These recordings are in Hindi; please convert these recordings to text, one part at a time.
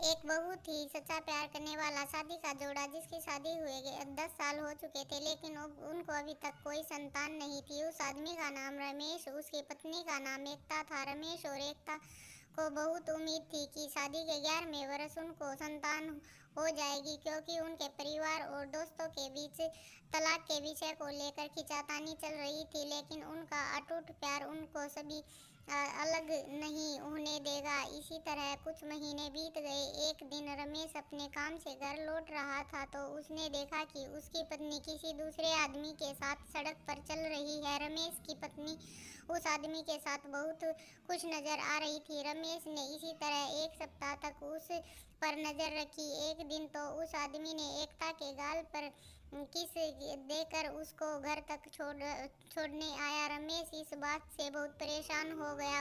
एक बहुत ही सच्चा प्यार करने वाला शादी का जोड़ा जिसकी शादी हुए 10 साल हो चुके थे, लेकिन उनको अभी तक कोई संतान नहीं थी। उस आदमी का नाम रमेश, उसकी पत्नी का नाम एकता था। रमेश और एकता को बहुत उम्मीद थी कि शादी के 11वें वर्ष उनको संतान हो जाएगी, क्योंकि उनके परिवार और दोस्तों के बीच तलाक के विषय को लेकर खींचातानी चल रही थी। लेकिन उनका अटूट प्यार उनको सभी अलग नहीं होने देगा। इसी तरह कुछ महीने बीत गए। एक दिन रमेश अपने काम से घर लौट रहा था तो उसने देखा कि उसकी पत्नी किसी दूसरे आदमी के साथ सड़क पर चल रही है। रमेश की पत्नी उस आदमी के साथ बहुत खुश नजर आ रही थी। रमेश ने इसी तरह एक सप्ताह तक उस पर नजर रखी। एक दिन तो उस आदमी ने एकता के गाल पर किस देकर उसको घर तक छोड़ने आया। रमेश इस बात से बहुत परेशान हो गया।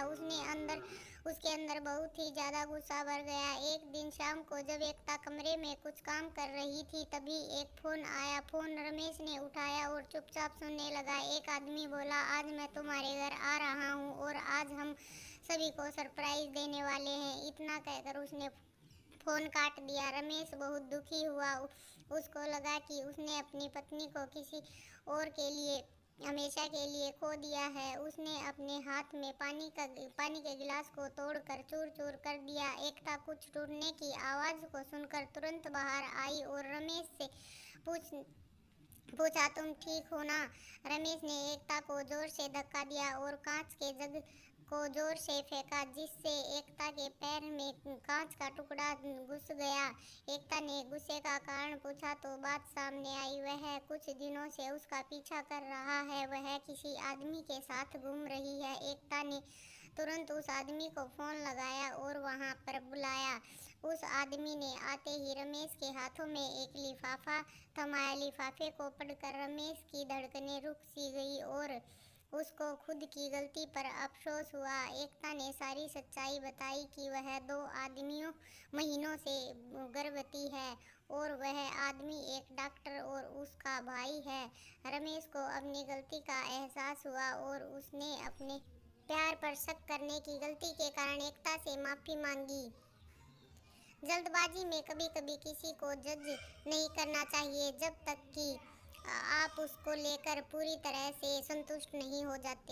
उसके अंदर बहुत ही ज़्यादा गुस्सा भर गया। एक दिन शाम को जब एकता कमरे में कुछ काम कर रही थी, तभी एक फ़ोन आया। फ़ोन रमेश ने उठाया और चुपचाप सुनने लगा। एक आदमी बोला, आज मैं तुम्हारे घर आ रहा हूँ और आज हम सभी को सरप्राइज देने वाले हैं। इतना कहकर उसने फ़ोन काट दिया। रमेश बहुत दुखी हुआ। उसको लगा कि उसने अपनी पत्नी को किसी और के लिए हमेशा के लिए खो दिया है। उसने अपने हाथ में पानी के गिलास को तोड़कर चूर चूर कर दिया। एकता कुछ टूटने की आवाज़ को सुनकर तुरंत बाहर आई और रमेश से पूछ पूछा, तुम ठीक हो ना? रमेश ने एकता को जोर से धक्का दिया और कांच के जग को जोर से फेंका, जिससे एकता के पैर में कांच का टुकड़ा घुस गया। एकता ने गुस्से का कारण पूछा तो बात सामने आई। वह कुछ दिनों से उसका पीछा कर रहा है, वह किसी आदमी के साथ घूम रही है। एकता ने तुरंत उस आदमी को फ़ोन लगाया और वहां पर बुलाया। उस आदमी ने आते ही रमेश के हाथों में एक लिफाफा थमाया। लिफाफे को पढ़कर रमेश की धड़कनें रुक सी गई और उसको खुद की गलती पर अफसोस हुआ। एकता ने सारी सच्चाई बताई कि वह 2 महीनों से गर्भवती है और वह आदमी एक डॉक्टर और उसका भाई है। रमेश को अपनी गलती का एहसास हुआ और उसने अपने प्यार पर शक करने की गलती के कारण एकता से माफ़ी मांगी। जल्दबाजी में कभी कभी किसी को जज नहीं करना चाहिए, जब तक कि आप उसको लेकर पूरी तरह से संतुष्ट नहीं हो जाते।